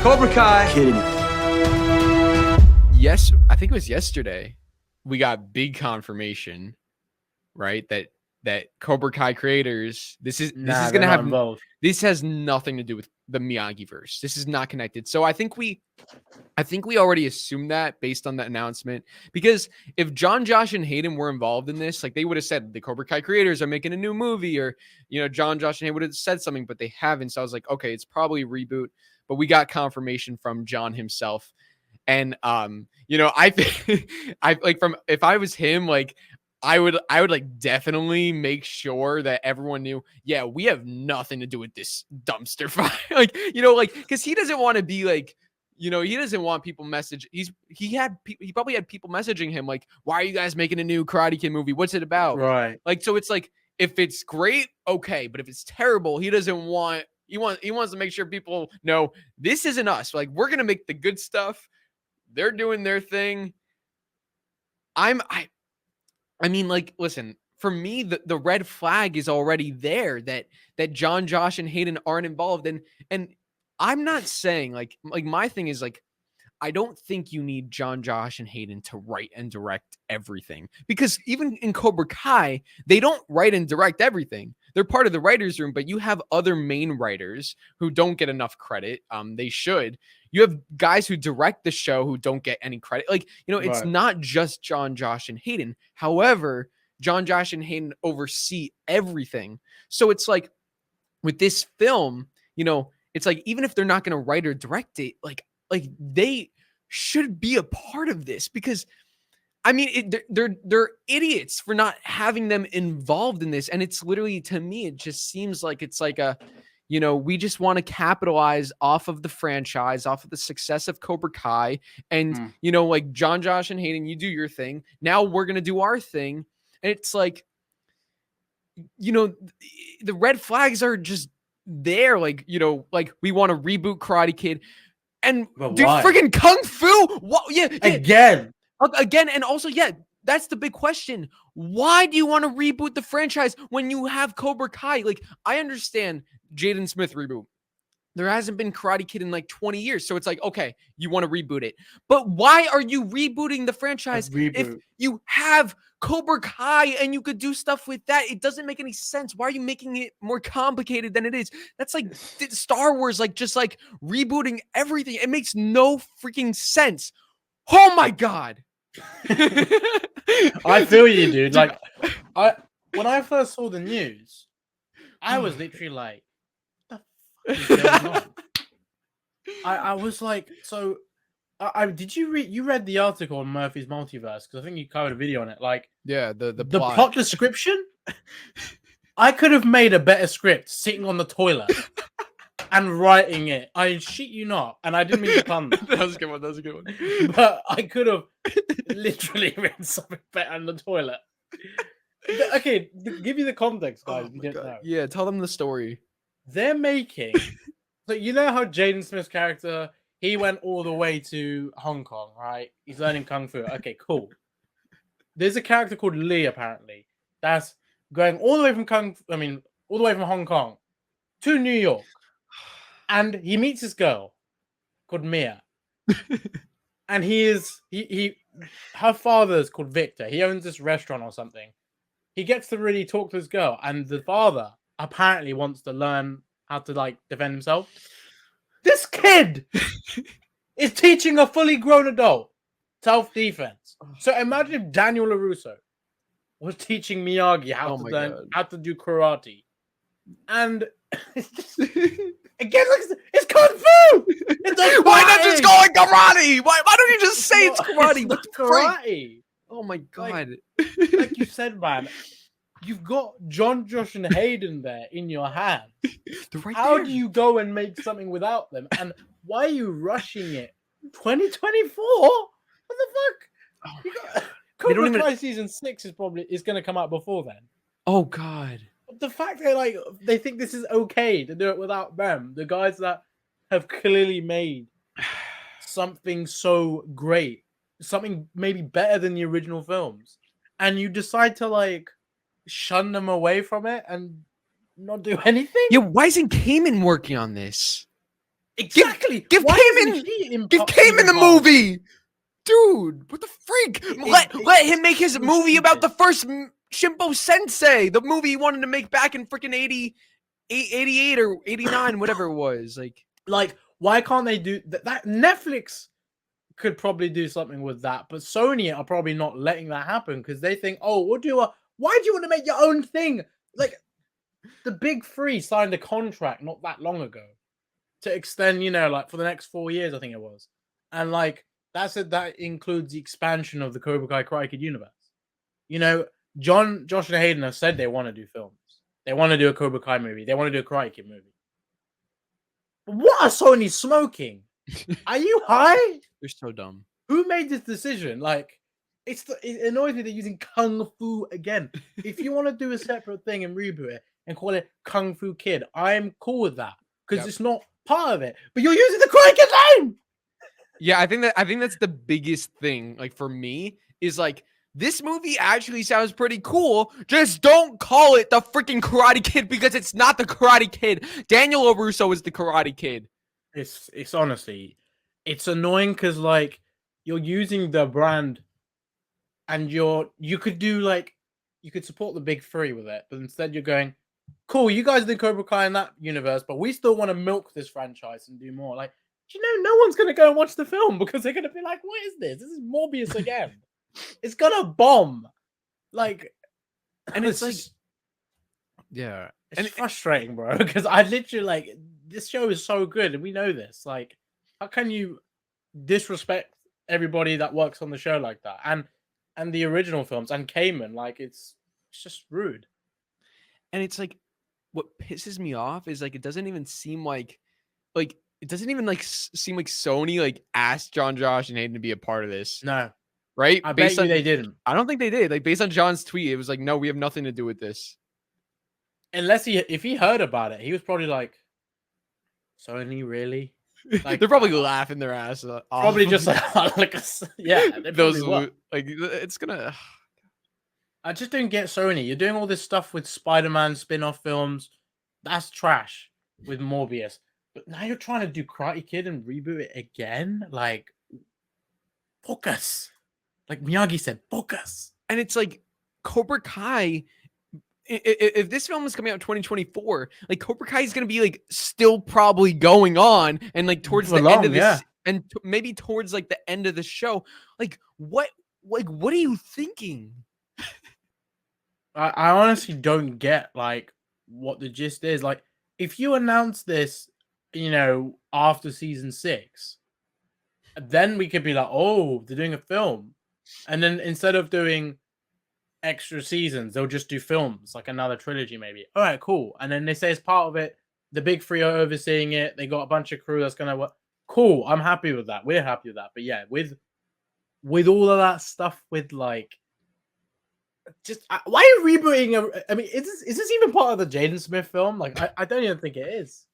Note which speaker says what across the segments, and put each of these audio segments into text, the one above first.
Speaker 1: Cobra Kai.
Speaker 2: Kidding.
Speaker 3: Yes, I think it was yesterday. We got big confirmation, right? That Cobra Kai creators. This is gonna have
Speaker 4: involved.
Speaker 3: This has nothing to do with the Miyagi verse. This is not connected. So I think we already assumed that based on the announcement. Because if John, Josh, and Hayden were involved in this, like they would have said the Cobra Kai creators are making a new movie, or John, Josh, and Hayden would have said something, but they haven't. So I was like, okay, it's probably a reboot. But we got confirmation from John himself. And I think I like from if I was him, like I would like definitely make sure that everyone knew, yeah, we have nothing to do with this dumpster fire. Because he doesn't want to be like, he doesn't want people message. He probably had people messaging him like, why are you guys making a new Karate Kid movie? What's it about?
Speaker 4: Right.
Speaker 3: Like, so it's like, if it's great, okay, but if it's terrible, he doesn't want. He wants to make sure people know this isn't us. Like, we're gonna make the good stuff. They're doing their thing. I mean, like, listen, for me, the red flag is already there that John, Josh, and Hayden aren't involved. And I'm not saying like my thing is like, I don't think you need John, Josh, and Hayden to write and direct everything, because even in Cobra Kai, they don't write and direct everything. They're part of the writer's room, but you have other main writers who don't get enough credit. They should. You have guys who direct the show who don't get any credit. Like, it's
Speaker 4: Right.
Speaker 3: not just John, Josh, and Hayden. However, John, Josh, and Hayden oversee everything. So it's like with this film, it's like, even if they're not going to write or direct it, like they should be a part of this, because I mean, they're idiots for not having them involved in this. And it's literally, to me, it just seems like it's like a, we just want to capitalize off of the franchise, off of the success of Cobra Kai. And, like John, Josh, and Hayden, you do your thing. Now we're going to do our thing. And it's like, the red flags are just there. Like, like we want to reboot Karate Kid. And
Speaker 4: But
Speaker 3: dude,
Speaker 4: why?
Speaker 3: friggin' Kung Fu. What? Yeah.
Speaker 4: Again.
Speaker 3: And also, yeah, that's the big question. Why do you want to reboot the franchise when you have Cobra Kai? Like, I understand Jaden Smith reboot. There hasn't been Karate Kid in like 20 years. So it's like, okay, you want to reboot it. But why are you rebooting the franchise if you have Cobra Kai and you could do stuff with that? It doesn't make any sense. Why are you making it more complicated than it is? That's like Star Wars, like just like rebooting everything. It makes no freaking sense. Oh my God.
Speaker 4: I feel you, dude. Like, when I first saw the news, I was literally like, "What the fuck is going on?" I was like, so. Did you read the article on Murphy's Multiverse? Because I think you covered a video on it. Like,
Speaker 3: yeah, the
Speaker 4: plot description. I could have made a better script sitting on the toilet and writing it. I shit you not, and I didn't mean to pun that.
Speaker 3: That was a good one.
Speaker 4: But I could have literally written something better on the toilet. Okay, give you the context, guys.
Speaker 3: Oh
Speaker 4: you didn't know.
Speaker 3: Yeah, tell them the story.
Speaker 4: They're making. So you know how Jaden Smith's character, he went all the way to Hong Kong, right? He's learning Kung Fu. Okay, cool. There's a character called Lee, apparently, that's going all the way from all the way from Hong Kong to New York. And he meets this girl called Mia. And her father's called Victor. He owns this restaurant or something. He gets to really talk to this girl, and the father apparently wants to learn how to like defend himself. This kid is teaching a fully grown adult self-defense. So imagine if Daniel LaRusso was teaching Miyagi how to do karate. And it's just, again, it's Kung Fu!
Speaker 3: Why not just call it karate? Why don't you just say it's karate?
Speaker 4: It's karate.
Speaker 3: Oh my God.
Speaker 4: Like you said, man, you've got John, Josh, and Hayden there in your hand. How do you go and make something without them? And why are you rushing it? 2024? What the fuck?
Speaker 3: Oh
Speaker 4: Cobra Kai season 6 is going to come out before then.
Speaker 3: Oh God.
Speaker 4: The fact that they think this is okay to do it without them, the guys that have clearly made something so great, something maybe better than the original films, and you decide to shun them away from it and not do anything.
Speaker 3: Yeah, why isn't Kamen working on this?
Speaker 4: Exactly.
Speaker 3: Give
Speaker 4: Why
Speaker 3: Cayman
Speaker 4: isn't he in,
Speaker 3: give Cayman
Speaker 4: even
Speaker 3: the
Speaker 4: part?
Speaker 3: movie, dude. What the freak? Let him make his
Speaker 4: so
Speaker 3: movie about the
Speaker 4: stupid.
Speaker 3: first Shimbo Sensei, the movie he wanted to make back in freaking 88 or 89, whatever it was.
Speaker 4: Like, why can't they do that? That Netflix could probably do something with that, but Sony are probably not letting that happen because they think, oh, we'll do a. Why do you want to make your own thing? Like, the big three signed a contract not that long ago to extend, like for the next 4 years, I think it was, and like that includes the expansion of the Cobra Kai Karate Kid universe. Josh, and Hayden have said they want to do films. They want to do a Cobra Kai movie. They want to do a Karate Kid movie. What are Sony smoking? Are you high?
Speaker 3: They're so dumb.
Speaker 4: Who made this decision? Like, it annoys me they're using Kung Fu again. If you want to do a separate thing and reboot it and call it Kung Fu Kid, I'm cool with that because it's not part of it. But you're using the Karate Kid name.
Speaker 3: Yeah, I think that's the biggest thing. Like for me, is like this movie actually sounds pretty cool. Just don't call it the freaking Karate Kid because it's not the Karate Kid. Daniel LaRusso is the Karate Kid.
Speaker 4: It's honestly, it's annoying because like you're using the brand, and you could do like you could support the big three with it, but instead you're going, cool, you guys did Cobra Kai in that universe, but we still want to milk this franchise and do more. Like, no one's gonna go and watch the film because they're gonna be like, what is this? This is Morbius again. It's gonna bomb. Like,
Speaker 3: And it's like, yeah,
Speaker 4: it's frustrating, bro. Because I literally like this show is so good, and we know this. Like, how can you disrespect everybody that works on the show like that? And the original films and Cayman, like it's just rude.
Speaker 3: And it's like, what pisses me off is like it doesn't even seem like it doesn't even like seem like Sony like asked John, Josh, and Hayden to be a part of this.
Speaker 4: No,
Speaker 3: right?
Speaker 4: I bet you they didn't.
Speaker 3: I don't think they did. Like based on John's tweet, it was like, no, we have nothing to do with this.
Speaker 4: Unless if he heard about it, he was probably like, Sony, really?
Speaker 3: Like, they're probably laughing their ass off.
Speaker 4: Probably just like yeah,
Speaker 3: those like it's gonna.
Speaker 4: I just don't get Sony. You're doing all this stuff with Spider-Man spin-off films. That's trash with Morbius. But now you're trying to do Karate Kid and reboot it again? Like, focus. Like Miyagi said, focus.
Speaker 3: And it's like Cobra Kai. If this film is coming out in 2024, like Cobra Kai is going to be like still probably going on, and like towards the end of this, and maybe towards like the end of the show, like what are you thinking?
Speaker 4: I honestly don't get like what the gist is. Like, if you announce this, after season 6, then we could be like, oh, they're doing a film, and then instead of doing extra seasons, they'll just do films, like another trilogy maybe. All right, cool. And then they say as part of it, the big three are overseeing it. They got a bunch of crew that's gonna work. Cool, I'm happy with that. We're happy with that. But yeah, with all of that stuff, with like, just why are you rebooting? I mean, is this even part of the Jaden Smith film? Like, I don't even think it is.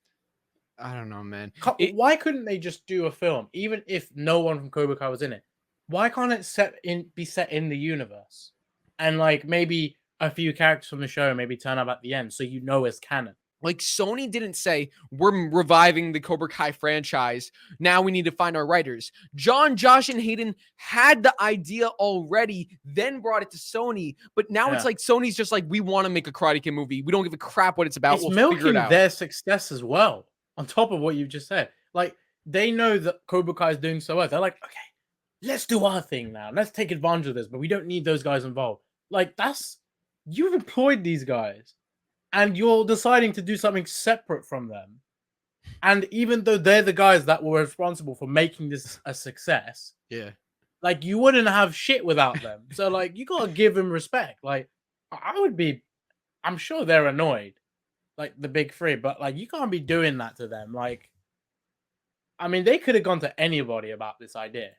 Speaker 3: I don't know, man.
Speaker 4: Why couldn't they just do a film, even if no one from Cobra Kai was in it? Why can't it be set in the universe? And like maybe a few characters from the show maybe turn up at the end, so it's canon.
Speaker 3: Like Sony didn't say we're reviving the Cobra Kai franchise. Now we need to find our writers. John, Josh, and Hayden had the idea already, then brought it to Sony. But now it's like Sony's just like, we want to make a Karate Kid movie. We don't give a crap what it's about.
Speaker 4: It's milking their success as well. On top of what you just said, like they know that Cobra Kai is doing so well. They're like, okay, let's do our thing now. Let's take advantage of this, but we don't need those guys involved. Like you've employed these guys, and you're deciding to do something separate from them. And even though they're the guys that were responsible for making this a success, like you wouldn't have shit without them. So like you gotta give them respect. Like I'm sure they're annoyed, like the big three, but like you can't be doing that to them. Like, I mean, they could have gone to anybody about this idea,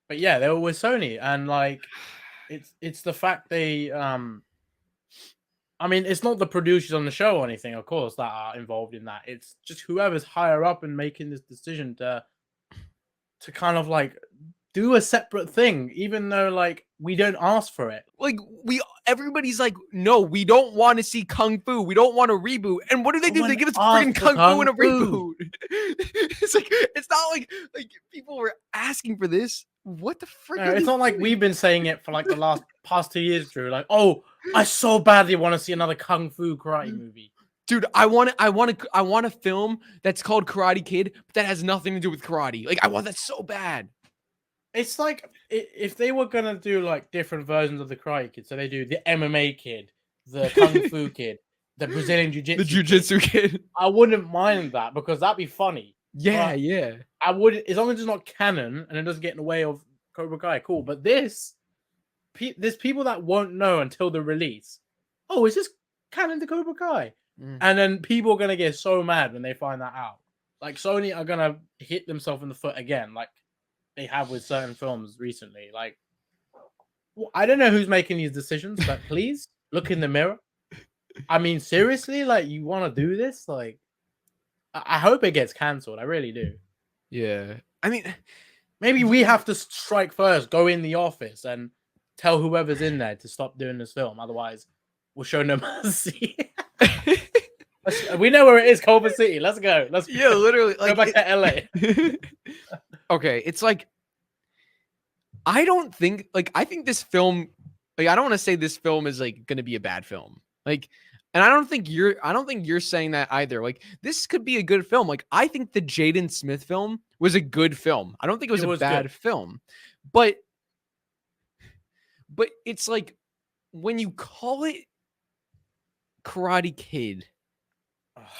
Speaker 4: but yeah, they were with Sony, and like it's the fact they I mean, it's not the producers on the show or anything, of course, that are involved in that. It's just whoever's higher up and making this decision to kind of like do a separate thing, even though like we don't ask for it.
Speaker 3: Like everybody's like, no, we don't want to see Kung Fu. We don't want a reboot. And what do?
Speaker 4: No
Speaker 3: They
Speaker 4: one
Speaker 3: give us
Speaker 4: asked
Speaker 3: freaking
Speaker 4: for
Speaker 3: Kung Fu in a
Speaker 4: Kung Fu.
Speaker 3: reboot. It's like it's not like people were asking for this. What the frick?
Speaker 4: No,
Speaker 3: are
Speaker 4: it's
Speaker 3: they
Speaker 4: not like
Speaker 3: doing?
Speaker 4: we've been saying it for like the past 2 years, Drew. Like, oh, I so badly want to see another Kung Fu karate movie.
Speaker 3: Dude, I want a film that's called Karate Kid, but that has nothing to do with karate. Like, I want that so bad.
Speaker 4: It's like if they were gonna do like different versions of the Karate Kid, so they do the MMA kid, the Kung Fu kid, the Brazilian Jiu-Jitsu
Speaker 3: The Jiu-Jitsu kid.
Speaker 4: I wouldn't mind that because that'd be funny.
Speaker 3: Yeah,
Speaker 4: But
Speaker 3: yeah.
Speaker 4: I would, as long as it's not canon and it doesn't get in the way of Cobra Kai, cool. But there's people that won't know until the release. Oh, is this canon to Cobra Kai? And then people are gonna get so mad when they find that out. Like Sony are gonna hit themselves in the foot again, like they have with certain films recently. Like, I don't know who's making these decisions, but please look in the mirror. I mean, seriously, like you want to do this? Like, I hope it gets cancelled. I really do.
Speaker 3: Yeah. I mean,
Speaker 4: maybe we have to strike first, go in the office and tell whoever's in there to stop doing this film. Otherwise, we'll show no mercy. We know where it is, Culver City. Let's go. Let's
Speaker 3: literally
Speaker 4: go back to LA.
Speaker 3: Okay, it's like I think this film, like I don't want to say this film is like going to be a bad film. Like, and I don't think you're saying that either. Like, this could be a good film. Like, I think the Jaden Smith film was a good film. I don't think it was a bad film. But it's like when you call it Karate Kid,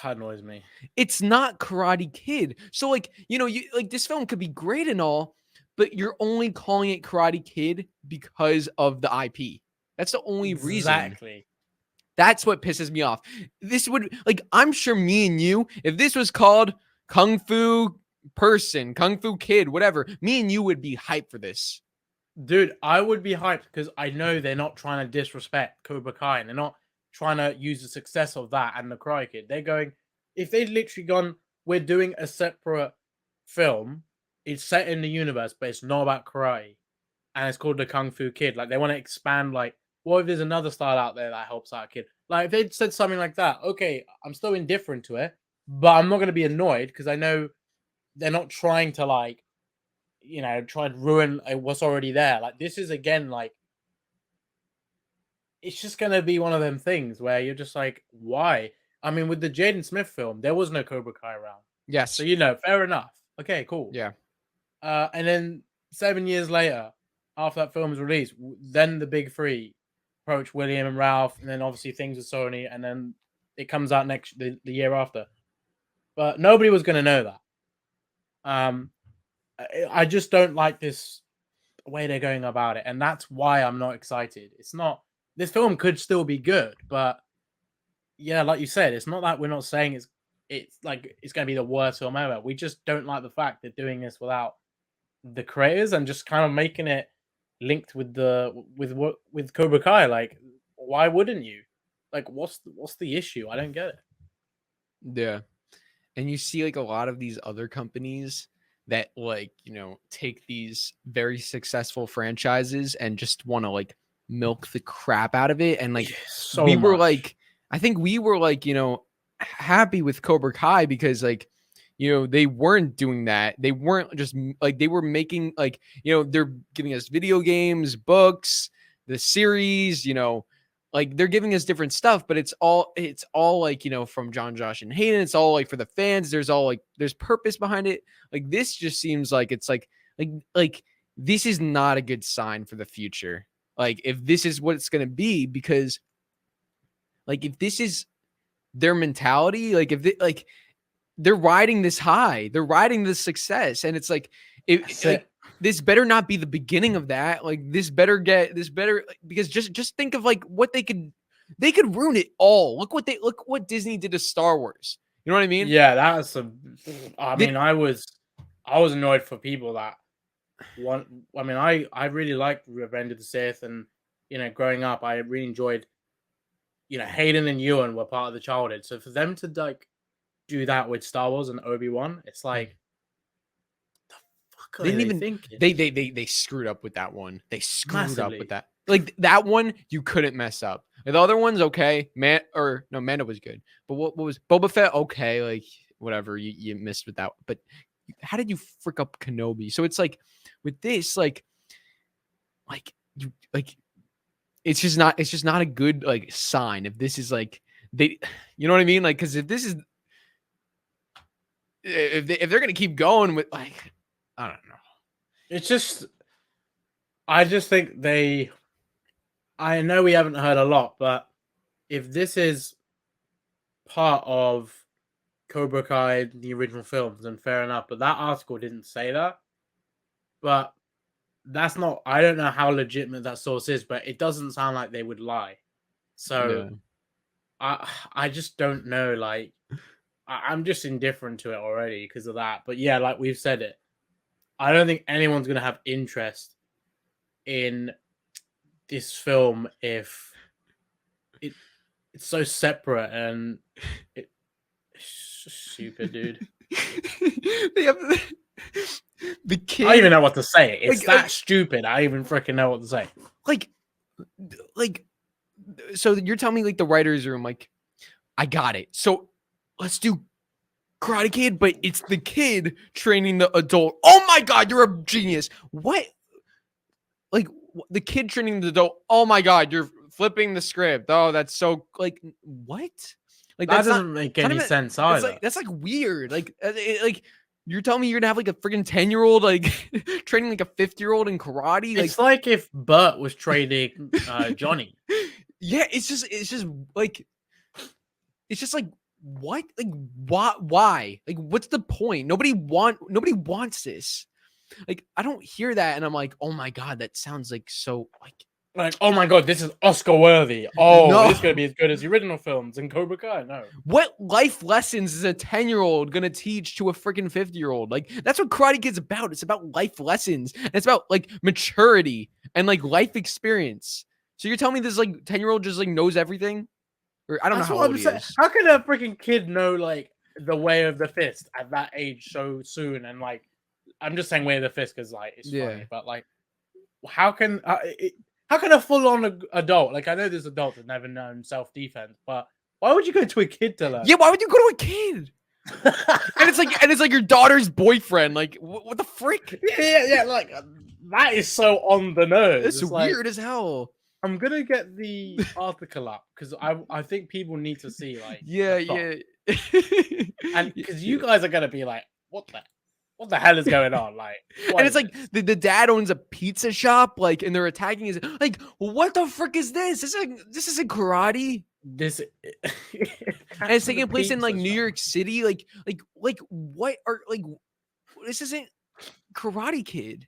Speaker 4: that annoys me.
Speaker 3: It's not Karate Kid. So like, you like this film could be great and all, but you're only calling it Karate Kid because of the IP. That's the only reason.
Speaker 4: Exactly.
Speaker 3: That's what pisses me off. This would, like, I'm sure me and you, if this was called Kung Fu Person, Kung Fu Kid, whatever, me and you would be hyped for this.
Speaker 4: Dude, I would be hyped because I know they're not trying to disrespect Cobra Kai and they're not trying to use the success of that and the Karate Kid. They're going, if they'd literally gone, we're doing a separate film, it's set in the universe, but it's not about karate, and it's called the Kung Fu Kid. Like, they want to expand, like, what if there's another style out there that helps out a kid? Like, if they'd said something like that, okay, I'm still indifferent to it, but I'm not going to be annoyed because I know they're not trying to, like, try and ruin what's already there. Like, this is, again, like, it's just going to be one of them things where you're just like, why? I mean, with the Jaden Smith film, there was no Cobra Kai around.
Speaker 3: Yes.
Speaker 4: So, fair enough. Okay, cool.
Speaker 3: Yeah.
Speaker 4: And then 7 years later, after that film was released, then the big three approach William and Ralph, and then obviously things with Sony, and then it comes out the year after. But nobody was going to know that. I just don't like this way they're going about it, and that's why I'm not excited. It's not, this film could still be good, but yeah, like you said, it's not that we're not saying it's like it's going to be the worst film ever. We just don't like the fact they're doing this without the creators and just kind of making it linked with Cobra Kai. Like, why wouldn't you? Like, what's the issue? I don't get it.
Speaker 3: Yeah. And you see like a lot of these other companies that like, take these very successful franchises and just want to like milk the crap out of it. And like were like, I think we were like, happy with Cobra Kai because like, they weren't doing that. They weren't just like, they were making like, they're giving us video games, books, the series, like they're giving us different stuff, but it's all like, from John, Josh, and Hayden. It's all like for the fans. There's purpose behind it. Like this just seems like it's like this is not a good sign for the future. Like if this is what it's going to be, because like if this is their mentality, like if they're riding this high, they're riding this success, and it's like this better not be the beginning of that. Like this better because just think of like what they could ruin it all. Look what Disney did to Star Wars. You know what I mean?
Speaker 4: Yeah, that's I was annoyed for people that want. I mean, I really liked Revenge of the Sith, and growing up, I really enjoyed. Hayden and Ewan were part of the childhood, so for them to like do that with Star Wars and Obi-Wan, it's like, the fuck God,
Speaker 3: They didn't
Speaker 4: they
Speaker 3: even
Speaker 4: thinking?
Speaker 3: they screwed up with that one. They screwed up
Speaker 4: Massively.
Speaker 3: with that. Like that one, you couldn't mess up. The other one's okay. Mando was good. But what was Boba Fett? Okay, like whatever. You missed with that. But how did you frick up Kenobi? So it's like with this, like you like it's just not a good like sign if this is like they, you know what I mean? Like because if this is if they're gonna keep going with like I don't know.
Speaker 4: It's just, I just think they. I know we haven't heard a lot, but if this is part of Cobra Kai, the original films, then fair enough. But that article didn't say that. But that's not. I don't know how legitimate that source is, but it doesn't sound like they would lie. So
Speaker 3: Yeah.
Speaker 4: I just don't know. Like I'm just indifferent to it already because of that. But yeah, like we've said it, I don't think anyone's gonna have interest in this film if it's so separate and it's just stupid, dude.
Speaker 3: They have the
Speaker 4: I
Speaker 3: kid
Speaker 4: don't even know what to say. It's
Speaker 3: Like-
Speaker 4: that stupid. I even freaking know what to say.
Speaker 3: like so you're telling me like the writers room like I got it. So let's do Karate Kid, but it's the kid training the adult. Oh my god, you're a genius. What? Like the kid training the adult. Oh my god, you're flipping the script. Oh, that's so like what? Like
Speaker 4: That
Speaker 3: that's not,
Speaker 4: doesn't make
Speaker 3: it's not
Speaker 4: any
Speaker 3: even-
Speaker 4: sense
Speaker 3: it's
Speaker 4: either.
Speaker 3: like that's like weird. Like you're telling me you're gonna have like a freaking 10-year-old like training like a 50-year-old in karate. Like
Speaker 4: It's like if Bert was training Johnny.
Speaker 3: yeah, it's just like it's just like what? Like why? Like what's the point? Nobody wants this. Like I don't hear that and I'm like, "Oh my god, that sounds like so like
Speaker 4: Like, oh my god, this is Oscar worthy. Oh,
Speaker 3: No.
Speaker 4: this is gonna be as good as the original films and Cobra Kai. No,
Speaker 3: what life lessons is a 10-year-old gonna teach to a freaking 50-year-old? Like that's what Karate Kid's about. It's about life lessons. And it's about like maturity and like life experience. So you're telling me this like 10-year-old just like knows everything? Or I don't
Speaker 4: that's
Speaker 3: know how
Speaker 4: what
Speaker 3: old
Speaker 4: I'm
Speaker 3: he
Speaker 4: saying.
Speaker 3: is.
Speaker 4: How can a freaking kid know like the way of the fist at that age so soon? And like, I'm just saying way of the fist because like it's
Speaker 3: Yeah.
Speaker 4: funny, but like, how can a full-on adult, like I know there's adults that never known self-defense, but why would you go to a kid to learn?
Speaker 3: Yeah, why would you go to a kid? And it's like your daughter's boyfriend. Like what the frick?
Speaker 4: yeah, like that is so on the nose.
Speaker 3: It's
Speaker 4: like,
Speaker 3: weird as hell.
Speaker 4: I'm gonna get the article up because I think people need to see like
Speaker 3: Yeah,
Speaker 4: the thought.
Speaker 3: yeah.
Speaker 4: And because you guys are gonna be like, what the hell is going on? Like, what
Speaker 3: And it's
Speaker 4: is
Speaker 3: like
Speaker 4: this?
Speaker 3: the dad owns a pizza shop, like, and they're attacking his like, what the frick is this? This isn't karate.
Speaker 4: This
Speaker 3: And it's taking place in like New York City. Like what are like this isn't Karate Kid.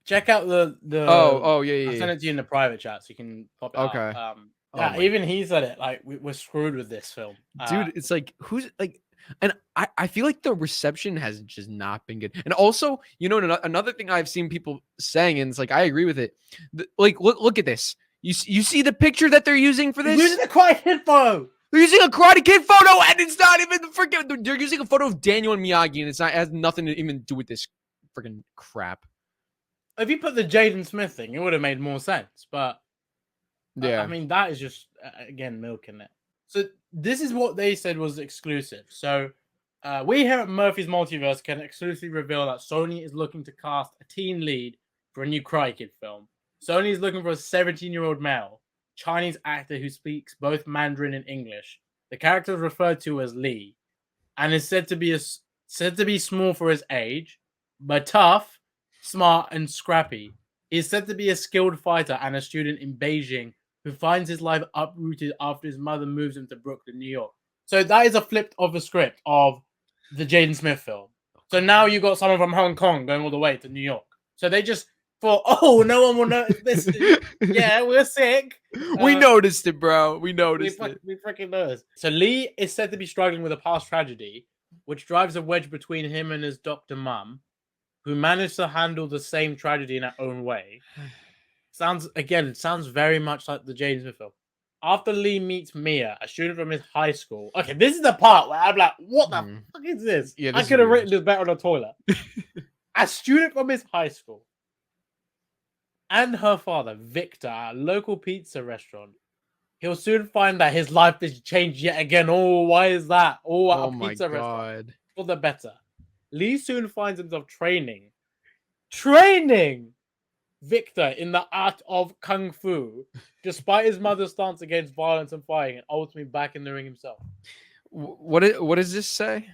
Speaker 4: Check out the
Speaker 3: Oh yeah,
Speaker 4: I
Speaker 3: yeah,
Speaker 4: sent
Speaker 3: yeah.
Speaker 4: it to you in the private chat so you can pop it up.
Speaker 3: Okay. Oh
Speaker 4: Yeah,
Speaker 3: my-
Speaker 4: even he said it. Like we're screwed with this film,
Speaker 3: Dude, it's like who's like and I feel like the reception has just not been good. And also, you know, another thing I've seen people saying, and it's like I agree with it. Like look at this. You see the picture that they're using for
Speaker 4: He's
Speaker 3: this?
Speaker 4: using a quiet info.
Speaker 3: They're using a Karate Kid photo, and it's not even the freaking. They're using a photo of Daniel and Miyagi, and it has nothing to even do with this freaking crap.
Speaker 4: If you put the Jaden Smith thing, it would have made more sense. But
Speaker 3: Yeah,
Speaker 4: I mean, that is just again milking it. So this is what they said was exclusive. So we here at Murphy's Multiverse can exclusively reveal that Sony is looking to cast a teen lead for a new Karate Kid film. Sony is looking for a 17-year-old male Chinese actor who speaks both Mandarin and English. The character is referred to as Lee, and is said to be small for his age, but tough, smart, and scrappy. He is said to be a skilled fighter and a student in Beijing who finds his life uprooted after his mother moves him to Brooklyn, New York. So that is a flip of the script of the Jaden Smith film. So now you got someone from Hong Kong going all the way to New York. So they just thought, oh, no one will notice this. Yeah, we're sick.
Speaker 3: we noticed it, bro. We noticed it.
Speaker 4: We freaking noticed. So Lee is said to be struggling with a past tragedy, which drives a wedge between him and his doctor mum, who managed to handle the same tragedy in her own way. Sounds very much like the Jaden Smith film. After Lee meets Mia, a student from his high school. Okay, this is the part where I'm like, what the fuck is this?
Speaker 3: Yeah,
Speaker 4: I
Speaker 3: this is
Speaker 4: could have
Speaker 3: weird.
Speaker 4: written this better on the toilet. a student from his high school and her father, Victor, at a local pizza restaurant, he'll soon find that his life has changed yet again. Oh, why is that? Oh, at
Speaker 3: Oh
Speaker 4: a
Speaker 3: my
Speaker 4: pizza restaurant.
Speaker 3: god.
Speaker 4: For the better. Lee soon finds himself training Victor in the art of kung fu, despite his mother's stance against violence and fighting, and ultimately back in the ring himself.
Speaker 3: What does this say?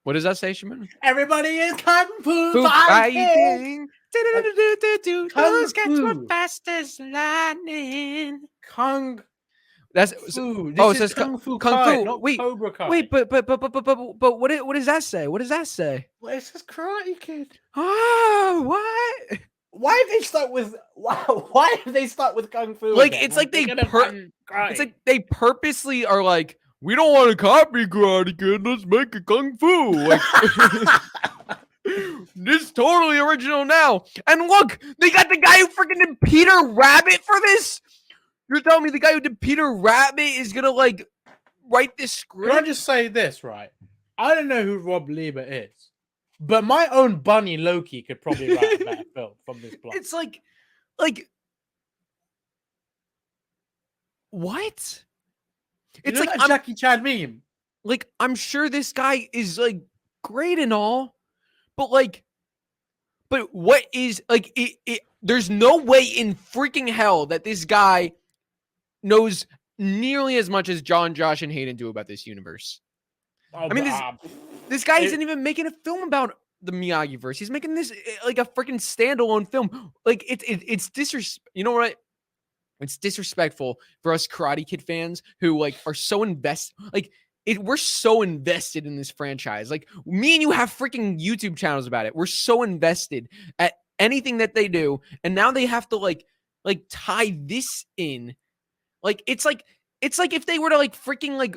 Speaker 3: What does that say, Shimon?
Speaker 4: Everybody is kung fu
Speaker 3: Fu
Speaker 4: fighting.
Speaker 3: fighting.
Speaker 4: Kung
Speaker 3: Those cats were
Speaker 4: fu.
Speaker 3: fast as lightning.
Speaker 4: Kung
Speaker 3: That's
Speaker 4: fu.
Speaker 3: oh, it
Speaker 4: This
Speaker 3: says
Speaker 4: is kung fu
Speaker 3: Kung
Speaker 4: Kai,
Speaker 3: Fu.
Speaker 4: not
Speaker 3: Wait,
Speaker 4: Cobra Kai.
Speaker 3: wait, but what does that say? What does that say?
Speaker 4: Well, it says Karate Kid.
Speaker 3: Oh, what?
Speaker 4: Why have they stuck with? Why have they stuck with kung fu?
Speaker 3: Like
Speaker 4: again?
Speaker 3: it's like
Speaker 4: They
Speaker 3: they
Speaker 4: could have done karate.
Speaker 3: it's like they purposely are like, we don't want to copy Karate Kid. Let's make a Kung Fu. Like, this totally original now. And look, they got the guy who freaking did Peter Rabbit for this. You're telling me the guy who did Peter Rabbit is gonna like write this script?
Speaker 4: Can I just say this, right? I don't know who Rob Lieber is, but my own Bunny Loki could probably write a better film from this plot.
Speaker 3: It's like, what?
Speaker 4: It's
Speaker 3: It's like
Speaker 4: that Jackie Chan meme.
Speaker 3: Like, I'm sure this guy is like great and all, but like, but what is like it there's no way in freaking hell that this guy knows nearly as much as John, Josh, and Hayden do about this universe.
Speaker 4: Oh,
Speaker 3: I mean, this guy isn't even making a film about the Miyagi verse. He's making this like a freaking standalone film. Like it's disrespect. You know what? It's disrespectful for us Karate Kid fans who like are so invested. Like we're so invested in this franchise. Like me and you have freaking YouTube channels about it. We're so invested at anything that they do, and now they have to like tie this in. Like it's like if they were to like freaking like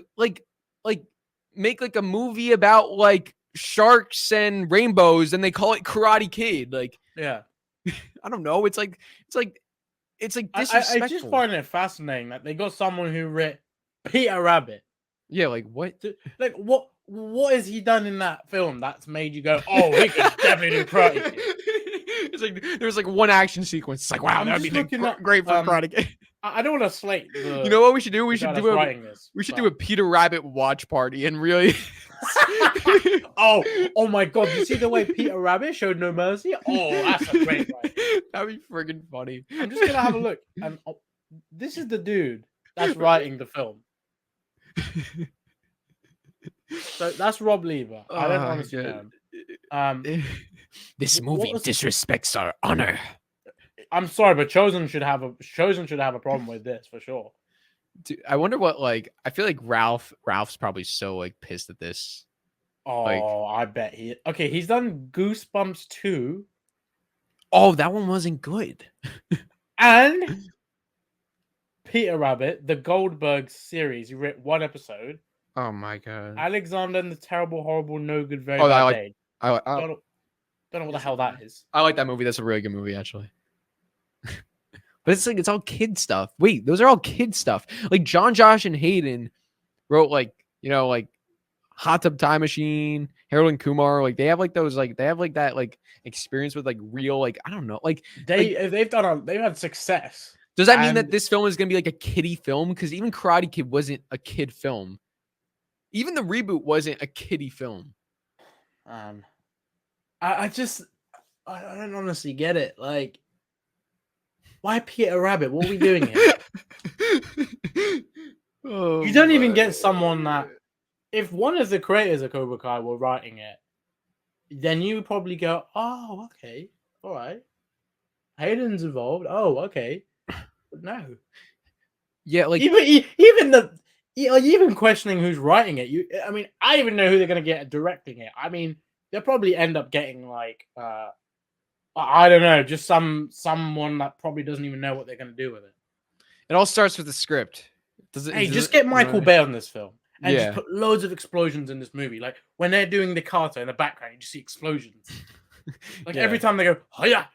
Speaker 3: make like a movie about like sharks and rainbows, and they call it Karate Kid. Like,
Speaker 4: yeah,
Speaker 3: I don't know. It's like disrespectful.
Speaker 4: I just find it fascinating that they got someone who wrote Peter Rabbit.
Speaker 3: Yeah, like what?
Speaker 4: Like what has he done in that film that's made you go, oh, he could definitely do Karate Kid?
Speaker 3: It's like there's like one action sequence. It's like, wow, that'd be great for Karate Kid.
Speaker 4: I don't want to slate.
Speaker 3: You know what we should do? We should do a Peter Rabbit watch party and really.
Speaker 4: oh my God! You see the way Peter Rabbit showed no mercy? Oh, that's a great one.
Speaker 3: That'd be friggin' funny.
Speaker 4: I'm just gonna have a look, and this is the dude that's writing the film. So that's Rob Lieber. I don't honestly know.
Speaker 3: This movie disrespects our honor.
Speaker 4: I'm sorry, but Chosen should have a problem with this for sure.
Speaker 3: Dude, I wonder what I feel like Ralph's probably so like pissed at this.
Speaker 4: Oh, I bet he's done Goosebumps 2.
Speaker 3: Oh, that one wasn't good.
Speaker 4: And Peter Rabbit, the Goldberg series, he wrote one episode.
Speaker 3: Oh my God.
Speaker 4: Alexander and the Terrible, Horrible, No Good, Very Bad Day.
Speaker 3: I
Speaker 4: don't know what the hell that is.
Speaker 3: I like that movie. That's a really good movie, actually. But it's like it's all kid stuff. Wait, those are all kid stuff. Like John, Josh, and Hayden wrote like Hot Tub Time Machine, Harold and Kumar. Like they have like those they have like that like experience with like real I don't know
Speaker 4: they've had success.
Speaker 3: Does that mean that this film is gonna be like a kiddie film? Because even Karate Kid wasn't a kid film. Even the reboot wasn't a kiddie film.
Speaker 4: I don't honestly get it. Like, why Peter Rabbit? What are we doing here? You don't even get someone that, if one of the creators of Cobra Kai were writing it, then you would probably go, oh, okay, all right. Hayden's involved. Oh, okay. But no.
Speaker 3: Yeah, like
Speaker 4: even questioning who's writing it. I even know who they're gonna get directing it. I mean, they'll probably end up getting I don't know, just someone that probably doesn't even know what they're gonna do with it.
Speaker 3: It all starts with the script.
Speaker 4: Just get Michael Bay on this film and just put loads of explosions in this movie. Like when they're doing the kata in the background, you just see explosions. Every time they go, oh yeah,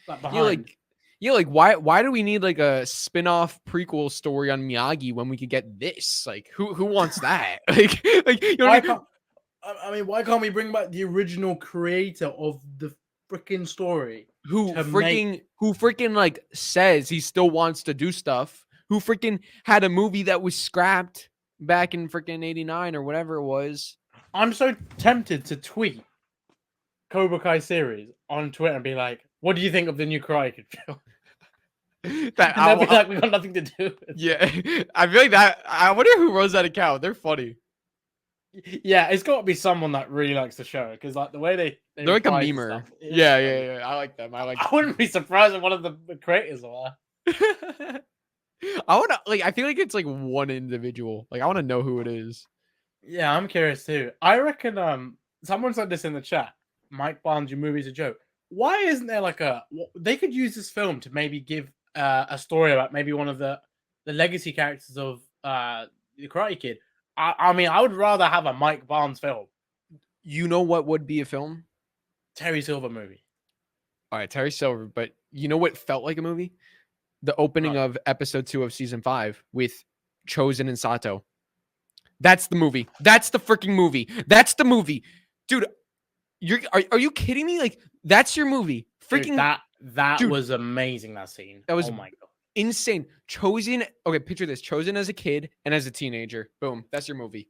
Speaker 4: behind.
Speaker 3: Why do we need like a spin-off prequel story on Miyagi when we could get this? Like who wants that?
Speaker 4: I mean, why can't we bring back the original creator of the freaking story?
Speaker 3: Who
Speaker 4: To
Speaker 3: freaking like says he still wants to do stuff? Who freaking had a movie that was scrapped back in freaking 89 or whatever it was?
Speaker 4: I'm so tempted to tweet Cobra Kai series on Twitter and be like, "What do you think of the new Karate Kid film?"
Speaker 3: That
Speaker 4: And they'll be like, "We got nothing to do with it."
Speaker 3: yeah, I feel like that. I wonder who runs that account. They're funny.
Speaker 4: Yeah, it's got to be someone that really likes the show because like the way they
Speaker 3: They're like a
Speaker 4: fight and
Speaker 3: memer.
Speaker 4: stuff, it's
Speaker 3: Yeah,
Speaker 4: funny.
Speaker 3: yeah, yeah. I like them. I like.
Speaker 4: I wouldn't be surprised if one of the creators were.
Speaker 3: I want to like. I feel like it's like one individual. Like I want to know who it is.
Speaker 4: Yeah, I'm curious too. I reckon someone said this in the chat. Mike Barnes, your movie's a joke. Why isn't there like they could use this film to maybe give a story about maybe one of the legacy characters of the Karate Kid. I mean, I would rather have a Mike Barnes film.
Speaker 3: You know what would be a film?
Speaker 4: Terry Silver movie.
Speaker 3: All right, Terry Silver. But you know what felt like a movie? The opening of episode 2 of season 5 with Chosen and Sato. That's the movie. That's the freaking movie. That's the movie, dude. Are you kidding me? Like that's your movie. Freaking
Speaker 4: Dude, that
Speaker 3: dude,
Speaker 4: was amazing. That scene.
Speaker 3: That was
Speaker 4: oh my god,
Speaker 3: insane. Chosen. Okay, picture this: Chosen as a kid and as a teenager. Boom. That's your movie.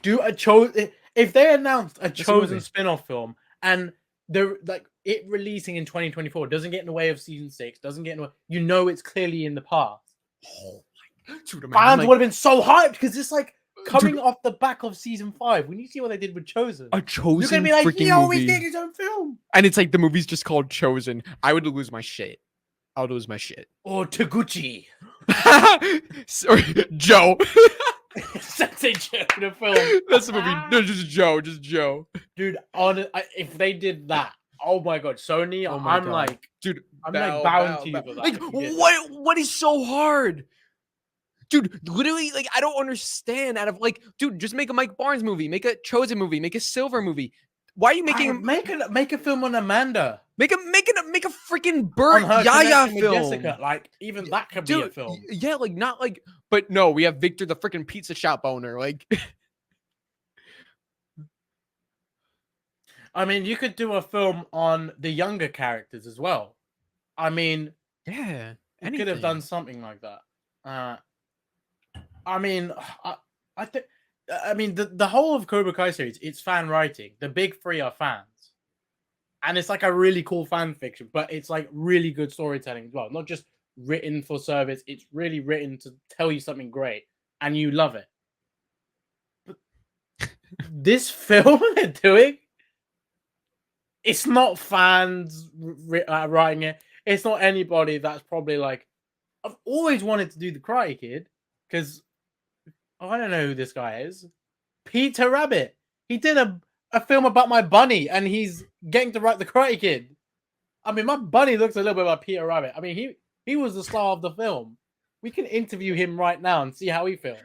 Speaker 4: Do a Chosen. If they announced a Chosen spin-off film and they're like it releasing in 2024 doesn't get in the way of season 6, doesn't get in the way, you know it's clearly in the past.
Speaker 3: Oh my god, dude,
Speaker 4: fans would have been so hyped because it's like coming off the back of season 5. When you see what they did with Chosen,
Speaker 3: a Chosen,
Speaker 4: you're gonna be like,
Speaker 3: freaking
Speaker 4: yo,
Speaker 3: movie.
Speaker 4: he's getting his own film.
Speaker 3: And it's like the movie's just called Chosen. I would lose my shit. I would lose my shit.
Speaker 4: Or Taguchi.
Speaker 3: Sorry, Joe.
Speaker 4: Sensei Joe in a film.
Speaker 3: That's the movie. No, just Joe. Just Joe.
Speaker 4: Dude, if they did that, oh my god, Sony,
Speaker 3: Oh my
Speaker 4: I'm
Speaker 3: God.
Speaker 4: like,
Speaker 3: dude,
Speaker 4: I'm like bowing to you for that.
Speaker 3: Like, what is so hard? Dude, literally, like, I don't understand. Out of like, dude, just make a Mike Barnes movie, make a Chosen movie, make a Silver movie. Why are you making
Speaker 4: make a film on Amanda?
Speaker 3: Make a freaking Burt
Speaker 4: On her
Speaker 3: Yaya
Speaker 4: connection with
Speaker 3: film.
Speaker 4: Jessica. Like, even that could be a film.
Speaker 3: Yeah, like not like, but no, we have Victor the freaking pizza shop owner. Like,
Speaker 4: I mean, you could do a film on the younger characters as well. I mean,
Speaker 3: yeah,
Speaker 4: you could have done something like that. I mean, I think. I mean, the whole of Cobra Kai series, it's fan writing. The big three are fans. And it's like a really cool fan fiction, but it's like really good storytelling as well. Not just written for service. It's really written to tell you something great. And you love it. But this film they're doing, it's not fans writing it. It's not anybody that's probably like, I've always wanted to do the Karate Kid because I don't know who this guy is. Peter Rabbit. He did a film about my bunny and he's getting to write the Karate Kid. I mean, my bunny looks a little bit like Peter Rabbit. I mean, he was the star of the film. We can interview him right now and see how he feels.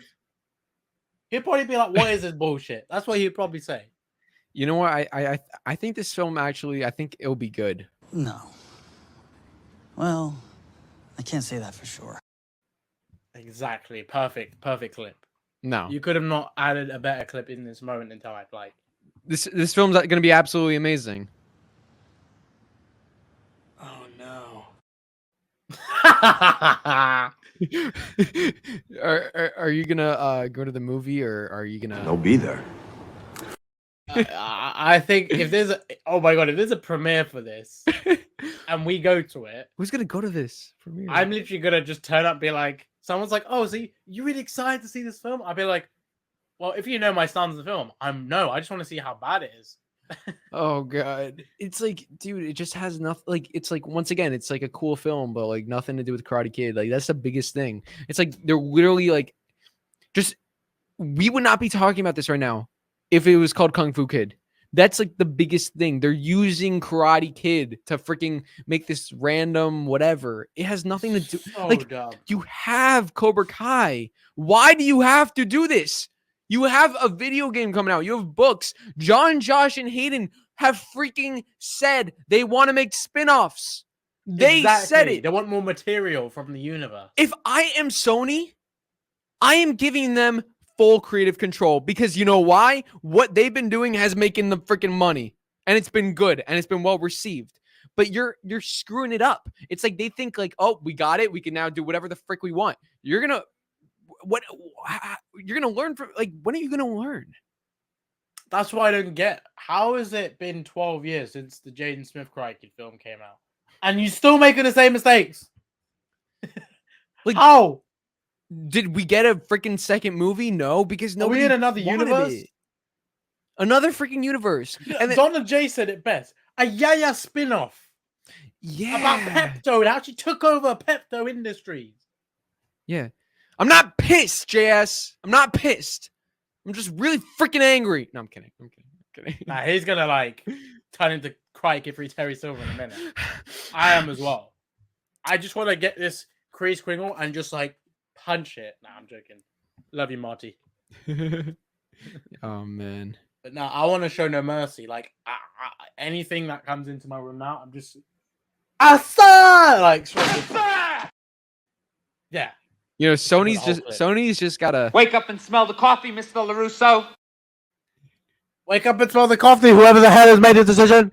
Speaker 4: He'd probably be like, what is this bullshit? That's what he'd probably say.
Speaker 3: You know what? I think this film actually, I think it'll be good.
Speaker 1: No. Well, I can't say that for sure.
Speaker 4: Exactly. Perfect clip.
Speaker 3: No.
Speaker 4: You could have not added a better clip in this moment in time. Like,
Speaker 3: this film's going to be absolutely amazing.
Speaker 1: Oh no.
Speaker 3: Are you gonna go to the movie or are you gonna?
Speaker 2: They'll be there.
Speaker 4: I think if there's a premiere for this and we go to it,
Speaker 3: Who's gonna go to this premiere?
Speaker 4: I'm literally gonna just turn up and be like, someone's like, oh, so you really excited to see this film? I'll be like, well, if you know my stance of the film, I just want to see how bad it is.
Speaker 3: Oh god, it's like, dude, it just has nothing. Like, it's like, once again, it's like a cool film, but like nothing to do with Karate Kid. Like, that's the biggest thing. It's like they're literally like, just, we would not be talking about this right now if it was called Kung Fu Kid. That's like the biggest thing. They're using Karate Kid to freaking make this random whatever. It has nothing to do.
Speaker 4: So
Speaker 3: like,
Speaker 4: dumb.
Speaker 3: you have Cobra Kai. Why do you have to do this? You have a video game coming out. You have books. John, Josh, and Hayden have freaking said they want to make spin-offs. They said it.
Speaker 4: They want more material from the universe.
Speaker 3: If I am Sony, I am giving them full creative control because you know why? What they've been doing has making them freaking money, and it's been good and it's been well received. But you're screwing it up. It's like they think like, oh, we got it. We can now do whatever the frick we want. You're gonna learn from like when are you gonna learn?
Speaker 4: That's why I don't get. How has it been 12 years since the Jaden Smith Crikey film came out, and you still making the same mistakes?
Speaker 3: Like,
Speaker 4: how?
Speaker 3: Did we get a freaking second movie? No, because
Speaker 4: Are
Speaker 3: nobody
Speaker 4: we in another
Speaker 3: wanted
Speaker 4: universe?
Speaker 3: it. Another freaking universe. And then,
Speaker 4: Donna J said it best. A Yaya spin-off
Speaker 3: yeah.
Speaker 4: about Pepto. It actually took over Pepto Industries.
Speaker 3: Yeah. I'm not pissed, JS. I'm not pissed. I'm just really freaking angry. No, I'm kidding. I'm kidding.
Speaker 4: Nah, he's gonna like turn into Crikey Free Terry Silver in a minute. I am as well. I just want to get this crease Kringle and just like punch it. Nah, I'm joking. Love you, Marty.
Speaker 3: Oh man.
Speaker 4: But no, I want to show no mercy. Like anything that comes into my room now, I'm just like yeah.
Speaker 3: You know,
Speaker 4: whole
Speaker 3: Sony's just gotta
Speaker 2: Wake up and smell the coffee, Mr. LaRusso.
Speaker 4: Wake up and smell the coffee. Whoever the hell has made a decision.